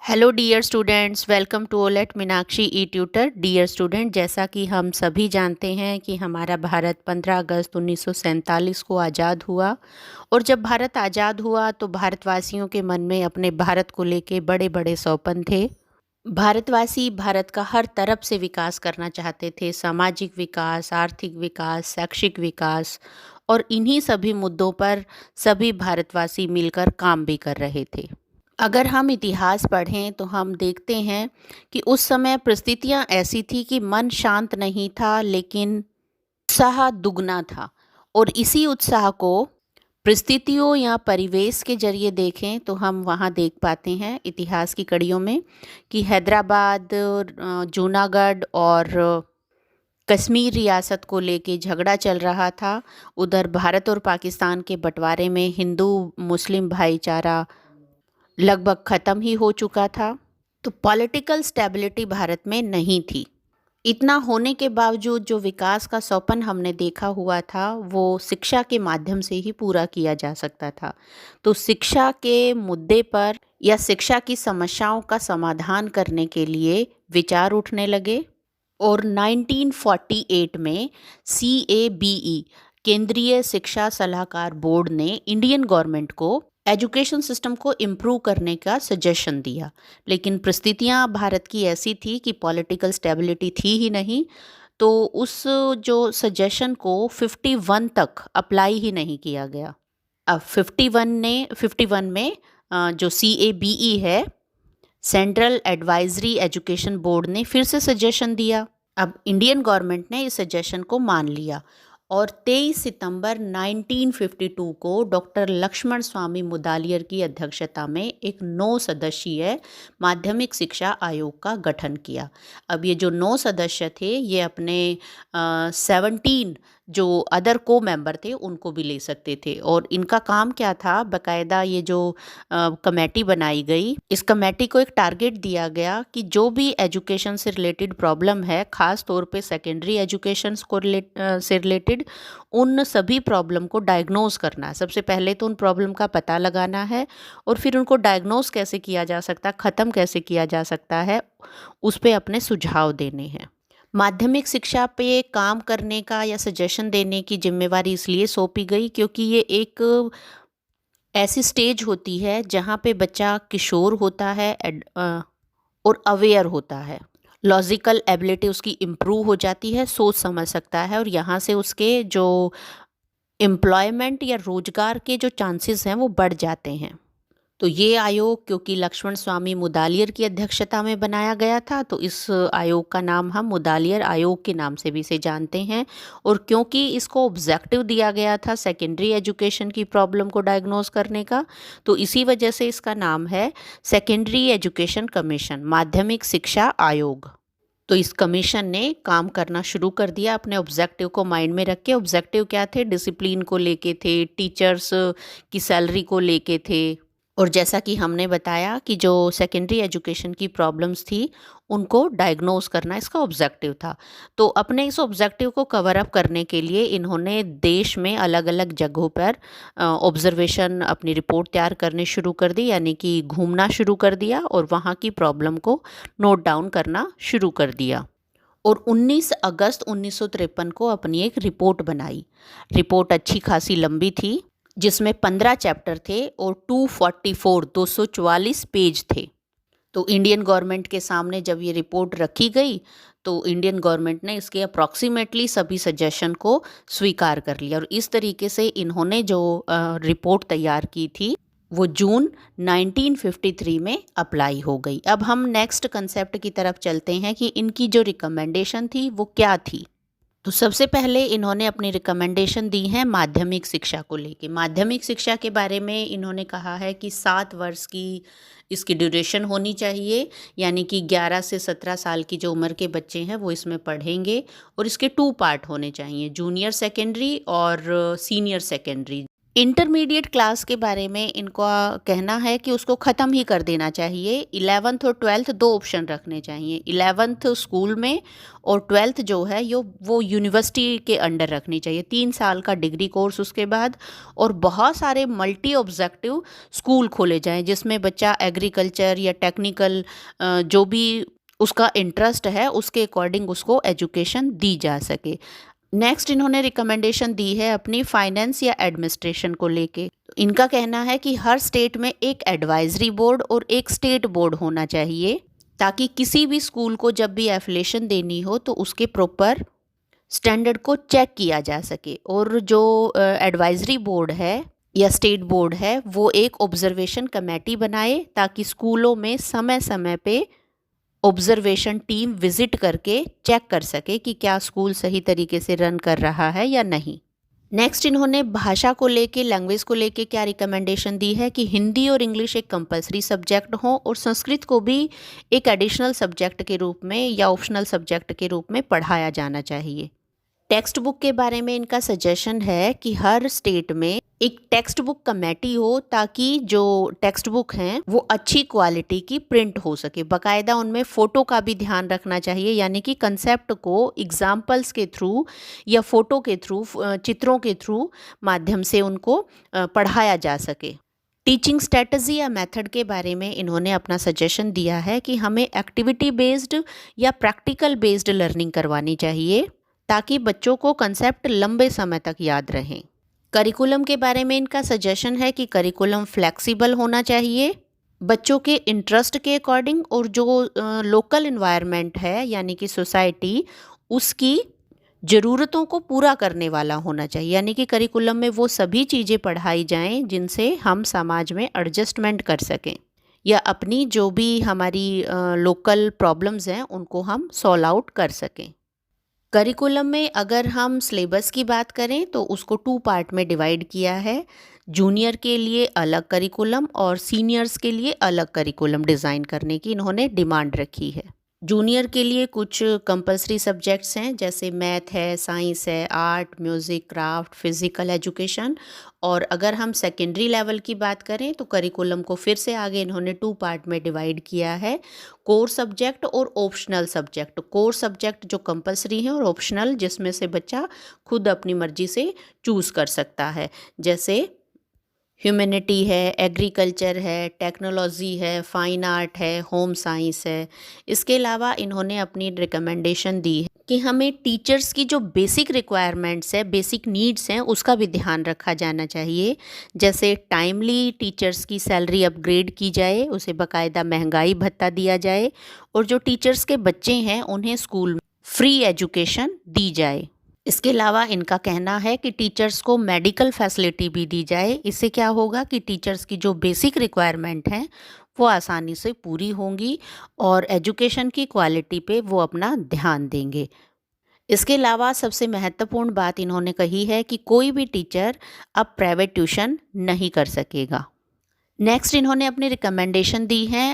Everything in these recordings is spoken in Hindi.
Hello dear students, welcome to ओलेट Meenakshi e tutor. Dear student, जैसा कि हम सभी जानते हैं कि हमारा भारत 15 अगस्त 1947 को आज़ाद हुआ। और जब भारत आज़ाद हुआ तो भारतवासियों के मन में अपने भारत को लेके बड़े बड़े सपने थे। भारतवासी भारत का हर तरफ से विकास करना चाहते थे, सामाजिक विकास, आर्थिक विकास, शैक्षिक विकास। और इन्हीं सभी मुद्दों पर सभी भारतवासी मिलकर काम भी कर रहे थे। अगर हम इतिहास पढ़ें तो हम देखते हैं कि उस समय परिस्थितियां ऐसी थी कि मन शांत नहीं था, लेकिन उत्साह दुगना था। और इसी उत्साह को परिस्थितियों या परिवेश के जरिए देखें तो हम वहाँ देख पाते हैं इतिहास की कड़ियों में कि हैदराबाद, जूनागढ़ और कश्मीर रियासत को लेके झगड़ा चल रहा था। उधर भारत और पाकिस्तान के बंटवारे में हिंदू मुस्लिम भाईचारा लगभग ख़त्म ही हो चुका था। तो पॉलिटिकल स्टेबिलिटी भारत में नहीं थी। इतना होने के बावजूद जो विकास का सपन हमने देखा हुआ था वो शिक्षा के माध्यम से ही पूरा किया जा सकता था। तो शिक्षा के मुद्दे पर या शिक्षा की समस्याओं का समाधान करने के लिए विचार उठने लगे। और 1948 में CABE केंद्रीय शिक्षा सलाहकार बोर्ड ने इंडियन गवर्नमेंट को एजुकेशन सिस्टम को इम्प्रूव करने का सजेशन दिया। लेकिन परिस्थितियां भारत की ऐसी थी कि पॉलिटिकल स्टेबिलिटी थी ही नहीं, तो उस जो सजेशन को 51 तक अप्लाई ही नहीं किया गया। अब 51 में जो CABE है, सेंट्रल एडवाइजरी एजुकेशन बोर्ड ने फिर से सजेशन दिया। अब इंडियन गवर्नमेंट ने इस सजेशन को मान लिया और 23 सितंबर 1952 को डॉक्टर लक्ष्मण स्वामी मुदालियर की अध्यक्षता में एक 9 सदस्यीय माध्यमिक शिक्षा आयोग का गठन किया। अब ये जो 9 सदस्य थे ये अपने 17 जो अदर को मेंबर थे उनको भी ले सकते थे। और इनका काम क्या था, बाकायदा ये जो कमेटी बनाई गई, इस कमेटी को एक टारगेट दिया गया कि जो भी एजुकेशन से रिलेटेड प्रॉब्लम है, ख़ास तौर पे सेकेंडरी एजुकेशन से रिलेटेड, उन सभी प्रॉब्लम को डायग्नोज करना है। सबसे पहले तो उन प्रॉब्लम का पता लगाना है और फिर उनको डायग्नोज कैसे किया जा सकता है, ख़त्म कैसे किया जा सकता है, उस पर अपने सुझाव देने हैं। माध्यमिक शिक्षा पे काम करने का या सजेशन देने की जिम्मेवारी इसलिए सौंपी गई क्योंकि ये एक ऐसी स्टेज होती है जहाँ पे बच्चा किशोर होता है और अवेयर होता है। लॉजिकल एबिलिटी उसकी इम्प्रूव हो जाती है, सोच समझ सकता है, और यहाँ से उसके जो एम्प्लॉयमेंट या रोजगार के जो चांसेस हैं वो बढ़ जाते हैं। तो ये आयोग क्योंकि लक्ष्मण स्वामी मुदालियर की अध्यक्षता में बनाया गया था, तो इस आयोग का नाम हम मुदालियर आयोग के नाम से भी इसे जानते हैं। और क्योंकि इसको ऑब्जेक्टिव दिया गया था सेकेंडरी एजुकेशन की प्रॉब्लम को डायग्नोज करने का, तो इसी वजह से इसका नाम है सेकेंडरी एजुकेशन कमीशन, माध्यमिक शिक्षा आयोग। तो इस कमीशन ने काम करना शुरू कर दिया अपने ऑब्जेक्टिव को माइंड में रख के। ऑब्जेक्टिव क्या थे? डिसिप्लिन को लेके थे, टीचर्स की सैलरी को लेके थे, और जैसा कि हमने बताया कि जो सेकेंडरी एजुकेशन की प्रॉब्लम्स थी उनको डायग्नोज करना इसका ऑब्जेक्टिव था। तो अपने इस ऑब्जेक्टिव को कवर अप करने के लिए इन्होंने देश में अलग अलग जगहों पर ऑब्जर्वेशन, अपनी रिपोर्ट तैयार करनी शुरू कर दी, यानी कि घूमना शुरू कर दिया और वहाँ की प्रॉब्लम को नोट डाउन करना शुरू कर दिया। और 19 अगस्त 1953 को अपनी एक रिपोर्ट बनाई। रिपोर्ट अच्छी खासी लंबी थी, जिसमें 15 चैप्टर थे और 244 पेज थे। तो इंडियन गवर्नमेंट के सामने जब ये रिपोर्ट रखी गई तो इंडियन गवर्नमेंट ने इसके अप्रॉक्सीमेटली सभी सजेशन को स्वीकार कर लिया, और इस तरीके से इन्होंने जो रिपोर्ट तैयार की थी वो जून 1953 में अप्लाई हो गई। अब हम नेक्स्ट कंसेप्ट की तरफ चलते हैं कि इनकी जो रिकमेंडेशन थी वो क्या थी। तो सबसे पहले इन्होंने अपनी रिकमेंडेशन दी है माध्यमिक शिक्षा को लेके। माध्यमिक शिक्षा के बारे में इन्होंने कहा है कि 7 वर्ष की इसकी ड्यूरेशन होनी चाहिए, यानी कि 11 से 17 साल की जो उम्र के बच्चे हैं वो इसमें पढ़ेंगे। और इसके 2 पार्ट होने चाहिए, जूनियर सेकेंडरी और सीनियर सेकेंडरी। इंटरमीडिएट क्लास के बारे में इनका कहना है कि उसको ख़त्म ही कर देना चाहिए। 11th और 12th दो ऑप्शन रखने चाहिए। 11th स्कूल में और 12th जो है यो वो यूनिवर्सिटी के अंडर रखनी चाहिए। 3 साल का डिग्री कोर्स उसके बाद, और बहुत सारे मल्टी ऑब्जेक्टिव स्कूल खोले जाएं जिसमें बच्चा एग्रीकल्चर या टेक्निकल जो भी उसका इंटरेस्ट है उसके अकॉर्डिंग उसको एजुकेशन दी जा सके। नेक्स्ट इन्होंने रिकमेंडेशन दी है अपनी फाइनेंस या एडमिनिस्ट्रेशन को लेके। इनका कहना है कि हर स्टेट में एक एडवाइजरी बोर्ड और एक स्टेट बोर्ड होना चाहिए, ताकि किसी भी स्कूल को जब भी एफिलिएशन देनी हो तो उसके प्रॉपर स्टैंडर्ड को चेक किया जा सके। और जो एडवाइजरी बोर्ड है या स्टेट बोर्ड है वो एक ऑब्जर्वेशन कमेटी बनाए, ताकि स्कूलों में समय समय पे ऑब्जर्वेशन टीम विजिट करके चेक कर सके कि क्या स्कूल सही तरीके से रन कर रहा है या नहीं। नेक्स्ट इन्होंने भाषा को लेके, लैंग्वेज को लेके क्या रिकमेंडेशन दी है कि हिंदी और इंग्लिश एक कंपलसरी सब्जेक्ट हो और संस्कृत को भी एक एडिशनल सब्जेक्ट के रूप में या ऑप्शनल सब्जेक्ट के रूप में पढ़ाया जाना चाहिए। टेक्स्ट बुक के बारे में इनका सजेशन है कि हर स्टेट में एक टेक्स्ट बुक कमेटी हो, ताकि जो टेक्स्ट बुक हैं वो अच्छी क्वालिटी की प्रिंट हो सके। बाकायदा उनमें फ़ोटो का भी ध्यान रखना चाहिए, यानी कि कंसेप्ट को एग्जाम्पल्स के थ्रू या फ़ोटो के थ्रू, चित्रों के थ्रू माध्यम से उनको पढ़ाया जा सके। टीचिंग स्ट्रेटजी या मेथड के बारे में इन्होंने अपना सजेशन दिया है कि हमें एक्टिविटी बेस्ड या प्रैक्टिकल बेस्ड लर्निंग करवानी चाहिए, ताकि बच्चों को कंसेप्ट लंबे समय तक याद रहें। करिकुलम के बारे में इनका सजेशन है कि करिकुलम फ्लेक्सिबल होना चाहिए, बच्चों के इंटरेस्ट के अकॉर्डिंग, और जो लोकल इन्वायरमेंट है यानी कि सोसाइटी, उसकी ज़रूरतों को पूरा करने वाला होना चाहिए। यानी कि करिकुलम में वो सभी चीज़ें पढ़ाई जाएं जिनसे हम समाज में एडजस्टमेंट कर सकें, या अपनी जो भी हमारी लोकल प्रॉब्लम्स हैं उनको हम सॉल्व आउट कर सकें। करिकुलम में अगर हम सिलेबस की बात करें तो उसको 2 पार्ट में डिवाइड किया है। जूनियर के लिए अलग करिकुलम और सीनियर्स के लिए अलग करिकुलम डिज़ाइन करने की इन्होंने डिमांड रखी है। जूनियर के लिए कुछ कंपलसरी सब्जेक्ट्स हैं, जैसे मैथ है, साइंस है, art, music, craft, physical education. और अगर हम सेकेंडरी लेवल की बात करें तो करिकुलम को फिर से आगे इन्होंने 2 पार्ट में डिवाइड किया है, कोर सब्जेक्ट और ऑप्शनल सब्जेक्ट। कोर सब्जेक्ट जो कंपलसरी हैं और ऑप्शनल जिसमें से बच्चा खुद अपनी मर्जी से चूज़ कर सकता है, जैसे ह्यूमैनिटी है, एग्रीकल्चर है, टेक्नोलॉजी है, फाइन आर्ट है, होम साइंस है। इसके अलावा इन्होंने अपनी रिकमेंडेशन दी है कि हमें टीचर्स की जो बेसिक रिक्वायरमेंट्स है, बेसिक नीड्स हैं, उसका भी ध्यान रखा जाना चाहिए। जैसे टाइमली टीचर्स की सैलरी अपग्रेड की जाए, उसे बाकायदा महंगाई भत्ता दिया जाए, और जो टीचर्स के बच्चे हैं उन्हें स्कूल में फ्री एजुकेशन दी जाए। इसके अलावा इनका कहना है कि टीचर्स को मेडिकल फैसिलिटी भी दी जाए। इससे क्या होगा कि टीचर्स की जो बेसिक रिक्वायरमेंट हैं वो आसानी से पूरी होंगी और एजुकेशन की क्वालिटी पे वो अपना ध्यान देंगे। इसके अलावा सबसे महत्वपूर्ण बात इन्होंने कही है कि कोई भी टीचर अब प्राइवेट ट्यूशन नहीं कर सकेगा। नेक्स्ट इन्होंने अपनी रिकमेंडेशन दी है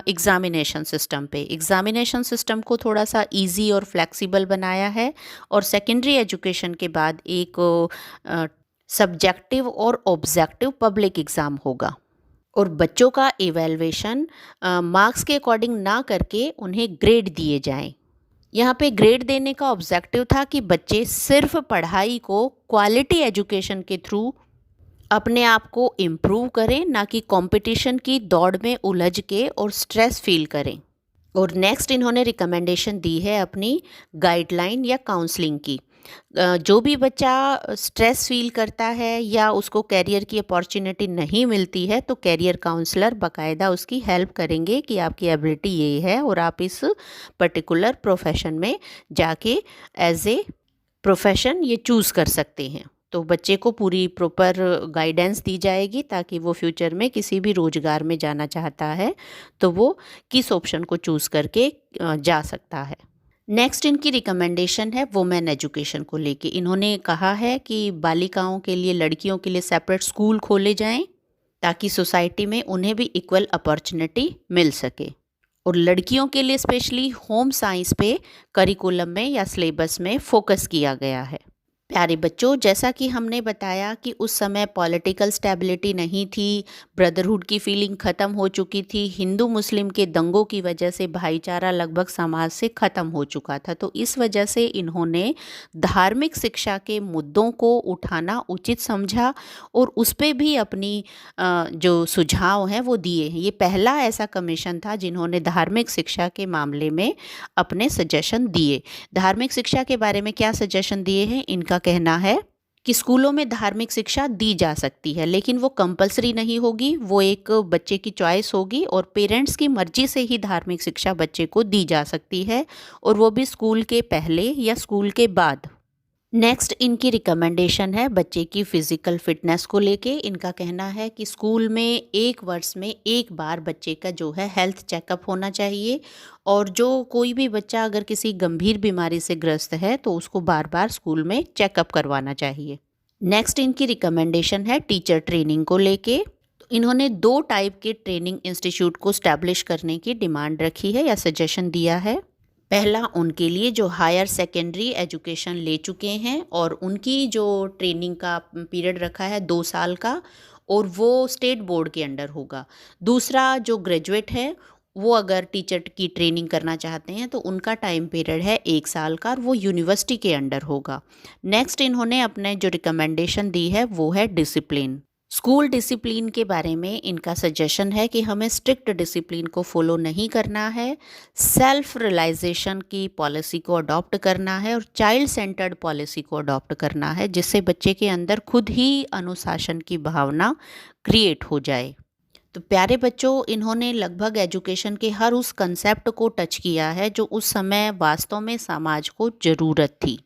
एग्ज़ामिनेशन सिस्टम पे। एग्ज़ामिनेशन सिस्टम को थोड़ा सा इजी और फ्लेक्सिबल बनाया है, और सेकेंडरी एजुकेशन के बाद एक सब्जेक्टिव और ऑब्जेक्टिव पब्लिक एग्ज़ाम होगा, और बच्चों का इवैल्यूएशन मार्क्स के अकॉर्डिंग ना करके उन्हें ग्रेड दिए जाएं। यहाँ पे ग्रेड देने का ऑब्जेक्टिव था कि बच्चे सिर्फ पढ़ाई को क्वालिटी एजुकेशन के थ्रू अपने आप को इम्प्रूव करें, ना कि कंपटीशन की दौड़ में उलझ के और स्ट्रेस फील करें। और नेक्स्ट इन्होंने रिकमेंडेशन दी है अपनी गाइडलाइन या काउंसलिंग की। जो भी बच्चा स्ट्रेस फील करता है या उसको कैरियर की अपॉर्चुनिटी नहीं मिलती है तो कैरियर काउंसलर बाकायदा उसकी हेल्प करेंगे कि आपकी एबिलिटी ये है और आप इस पर्टिकुलर प्रोफेशन में जाके एज ए प्रोफेशन ये चूज़ कर सकते हैं। तो बच्चे को पूरी प्रॉपर गाइडेंस दी जाएगी, ताकि वो फ्यूचर में किसी भी रोज़गार में जाना चाहता है तो वो किस ऑप्शन को चूज़ करके जा सकता है। नेक्स्ट इनकी रिकमेंडेशन है वुमेन एजुकेशन को लेके। इन्होंने कहा है कि बालिकाओं के लिए, लड़कियों के लिए सेपरेट स्कूल खोले जाएं, ताकि सोसाइटी में उन्हें भी इक्वल अपॉर्चुनिटी मिल सके। और लड़कियों के लिए स्पेशली होम साइंस पे करिकुलम में या सिलेबस में फोकस किया गया है। प्यारे बच्चों, जैसा कि हमने बताया कि उस समय पॉलिटिकल स्टेबिलिटी नहीं थी, ब्रदरहुड की फीलिंग ख़त्म हो चुकी थी, हिंदू मुस्लिम के दंगों की वजह से भाईचारा लगभग समाज से ख़त्म हो चुका था। तो इस वजह से इन्होंने धार्मिक शिक्षा के मुद्दों को उठाना उचित समझा और उस पे भी अपनी जो सुझाव हैं वो दिए हैं। ये पहला ऐसा कमीशन था जिन्होंने धार्मिक शिक्षा के मामले में अपने सजेशन दिए। धार्मिक शिक्षा के बारे में क्या सजेशन दिए हैं? इनका कहना है कि स्कूलों में धार्मिक शिक्षा दी जा सकती है, लेकिन वो कंपलसरी नहीं होगी, वो एक बच्चे की चॉइस होगी और पेरेंट्स की मर्जी से ही धार्मिक शिक्षा बच्चे को दी जा सकती है, और वो भी स्कूल के पहले या स्कूल के बाद। नेक्स्ट इनकी रिकमेंडेशन है बच्चे की फ़िज़िकल फ़िटनेस को लेके। इनका कहना है कि स्कूल में 1 वर्ष में 1 बार बच्चे का जो है हेल्थ चेकअप होना चाहिए, और जो कोई भी बच्चा अगर किसी गंभीर बीमारी से ग्रस्त है तो उसको बार बार स्कूल में चेकअप करवाना चाहिए। नेक्स्ट इनकी रिकमेंडेशन है टीचर ट्रेनिंग को लेके। तो इन्होंने 2 टाइप के ट्रेनिंग इंस्टीट्यूट को स्टैब्लिश करने की डिमांड रखी है या सजेशन दिया है। पहला उनके लिए जो हायर सेकेंडरी एजुकेशन ले चुके हैं और उनकी जो ट्रेनिंग का पीरियड रखा है 2 साल का, और वो स्टेट बोर्ड के अंडर होगा। दूसरा जो ग्रेजुएट है वो अगर टीचर की ट्रेनिंग करना चाहते हैं तो उनका टाइम पीरियड है 1 साल का और वो यूनिवर्सिटी के अंडर होगा। नेक्स्ट इन्होंने अपने जो रिकमेंडेशन दी है वो है डिसिप्लिन। स्कूल डिसिप्लिन के बारे में इनका सजेशन है कि हमें स्ट्रिक्ट डिसिप्लिन को फॉलो नहीं करना है, सेल्फ रियलाइजेशन की पॉलिसी को अडॉप्ट करना है और चाइल्ड सेंटर्ड पॉलिसी को अडॉप्ट करना है, जिससे बच्चे के अंदर खुद ही अनुशासन की भावना क्रिएट हो जाए। तो प्यारे बच्चों, इन्होंने लगभग एजुकेशन के हर उस कंसेप्ट को टच किया है जो उस समय वास्तव में समाज को ज़रूरत थी।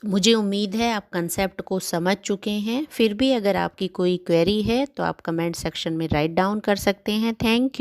मुझे उम्मीद है आप कंसेप्ट को समझ चुके हैं। फिर भी अगर आपकी कोई क्वेरी है तो आप कमेंट सेक्शन में राइट डाउन कर सकते हैं। Thank you.